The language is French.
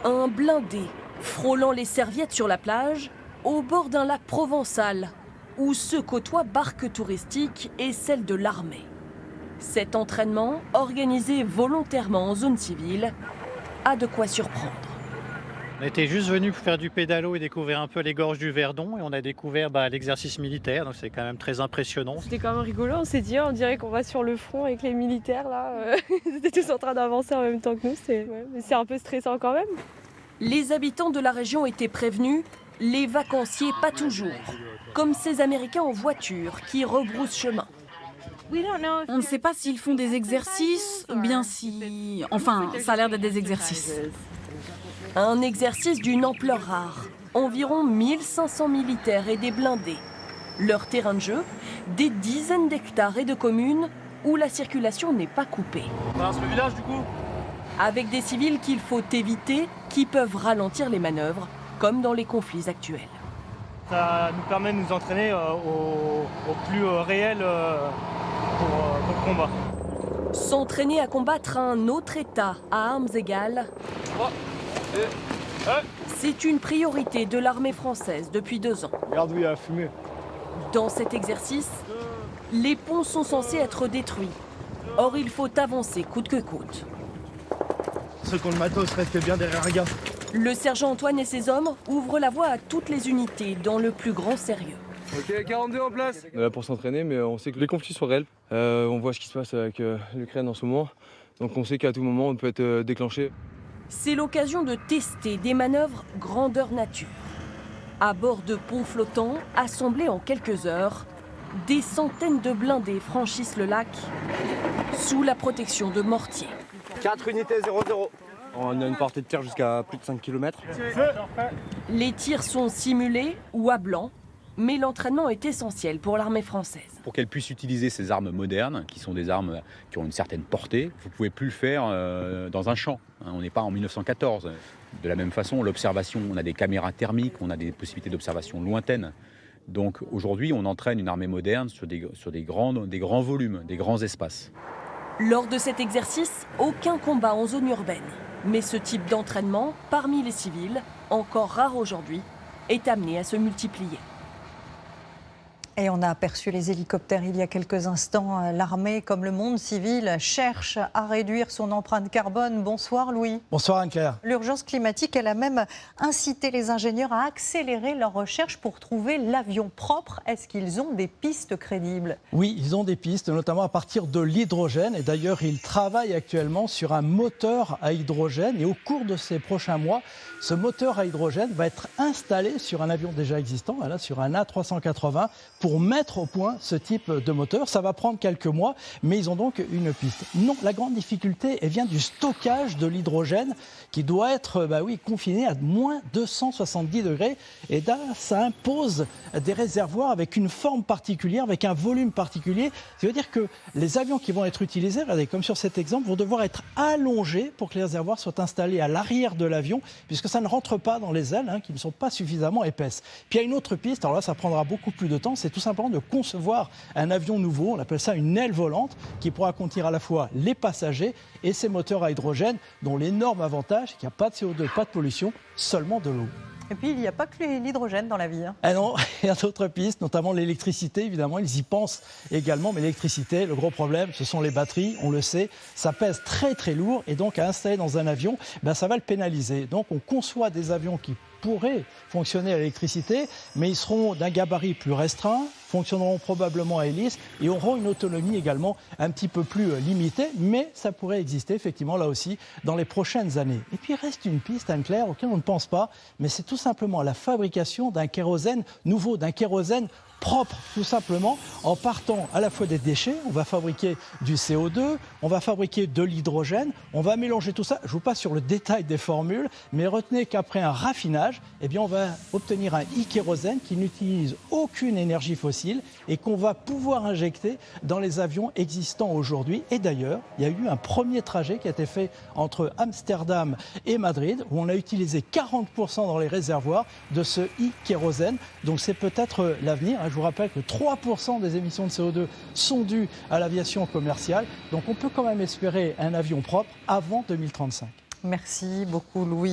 Un blindé frôlant les serviettes sur la plage, au bord d'un lac provençal, où se côtoient barques touristiques et celles de l'armée. Cet entraînement, organisé volontairement en zone civile, a de quoi surprendre. On était juste venu pour faire du pédalo et découvrir un peu les gorges du Verdon et on a découvert l'exercice militaire, donc c'est quand même très impressionnant. C'était quand même rigolo, on s'est dit on dirait qu'on va sur le front avec les militaires là, ils étaient tous en train d'avancer en même temps que nous, mais c'est un peu stressant quand même. Les habitants de la région étaient prévenus, les vacanciers pas toujours, comme ces Américains en voiture qui rebroussent chemin. On ne sait pas s'ils font des exercices ou bien si... Enfin, ça a l'air d'être des exercices. Un exercice d'une ampleur rare. Environ 1500 militaires et des blindés. Leur terrain de jeu, des dizaines d'hectares et de communes où la circulation n'est pas coupée. On traverse le village du coup. Avec des civils qu'il faut éviter, qui peuvent ralentir les manœuvres, comme dans les conflits actuels. Ça nous permet de nous entraîner au plus réel pour le combat. S'entraîner à combattre un autre État à armes égales, c'est une priorité de l'armée française depuis 2 ans. Regarde où il y a la fumée. Dans cet exercice, les ponts sont censés être détruits. Or, il faut avancer coûte que coûte. Ceux qui ont le matos restent bien derrière un gars. Le sergent Antoine et ses hommes ouvrent la voie à toutes les unités dans le plus grand sérieux. Ok, 42 en place. On est là pour s'entraîner, mais on sait que les conflits sont réels. On voit ce qui se passe avec l'Ukraine en ce moment. Donc on sait qu'à tout moment, on peut être déclenché. C'est l'occasion de tester des manœuvres grandeur nature. À bord de ponts flottants, assemblés en quelques heures, des centaines de blindés franchissent le lac sous la protection de mortiers. 4 unités 0-0. On a une portée de tir jusqu'à plus de 5 km. Les tirs sont simulés ou à blanc, mais l'entraînement est essentiel pour l'armée française. Pour qu'elle puisse utiliser ces armes modernes, qui sont des armes qui ont une certaine portée, vous ne pouvez plus le faire dans un champ. On n'est pas en 1914. De la même façon, l'observation, on a des caméras thermiques, on a des possibilités d'observation lointaines. Donc aujourd'hui, on entraîne une armée moderne sur des grands volumes, des grands espaces. Lors de cet exercice, aucun combat en zone urbaine. Mais ce type d'entraînement, parmi les civils, encore rare aujourd'hui, est amené à se multiplier. Et on a aperçu les hélicoptères il y a quelques instants. L'armée, comme le monde civil, cherche à réduire son empreinte carbone. Bonsoir Louis. Bonsoir Anne-Claire. L'urgence climatique, elle a même incité les ingénieurs à accélérer leurs recherches pour trouver l'avion propre. Est-ce qu'ils ont des pistes crédibles? Oui, ils ont des pistes, notamment à partir de l'hydrogène. Et d'ailleurs, ils travaillent actuellement sur un moteur à hydrogène. Et au cours de ces prochains mois, ce moteur à hydrogène va être installé sur un avion déjà existant, voilà, sur un A380, pour mettre au point ce type de moteur. Ça va prendre quelques mois, mais ils ont donc une piste. Non, la grande difficulté, elle vient du stockage de l'hydrogène qui doit être confiné à moins 270 degrés. Et là, ça impose des réservoirs avec une forme particulière, avec un volume particulier. Ça veut dire que les avions qui vont être utilisés, regardez, comme sur cet exemple, vont devoir être allongés pour que les réservoirs soient installés à l'arrière de l'avion, puisque ça ne rentre pas dans les ailes, qui ne sont pas suffisamment épaisses. Puis il y a une autre piste, alors là, ça prendra beaucoup plus de temps, c'est tout simplement de concevoir un avion nouveau, on appelle ça une aile volante, qui pourra contenir à la fois les passagers et ces moteurs à hydrogène, dont l'énorme avantage, c'est qu'il n'y a pas de CO2, pas de pollution, seulement de l'eau. Et puis, il n'y a pas que l'hydrogène dans la vie. Ah non, il y a d'autres pistes, notamment l'électricité, évidemment, ils y pensent également. Mais l'électricité, le gros problème, ce sont les batteries, on le sait, ça pèse très très lourd et donc à installer dans un avion, ça va le pénaliser. Donc on conçoit des avions qui pourraient fonctionner à l'électricité, mais ils seront d'un gabarit plus restreint, fonctionneront probablement à hélice et auront une autonomie également un petit peu plus limitée, mais ça pourrait exister effectivement là aussi dans les prochaines années. Et puis il reste une piste, Anne-Claire, auquel on ne pense pas, mais c'est tout simplement la fabrication d'un kérosène nouveau, d'un kérosène propre, tout simplement, en partant à la fois des déchets. On va fabriquer du CO2, on va fabriquer de l'hydrogène, on va mélanger tout ça. Je ne vous passe sur le détail des formules, mais retenez qu'après un raffinage, on va obtenir un e-kérosène qui n'utilise aucune énergie fossile et qu'on va pouvoir injecter dans les avions existants aujourd'hui. Et d'ailleurs, il y a eu un premier trajet qui a été fait entre Amsterdam et Madrid, où on a utilisé 40% dans les réservoirs de ce e-kérosène. Donc c'est peut-être l'avenir. Je vous rappelle que 3% des émissions de CO2 sont dues à l'aviation commerciale. Donc on peut quand même espérer un avion propre avant 2035. Merci beaucoup Louis.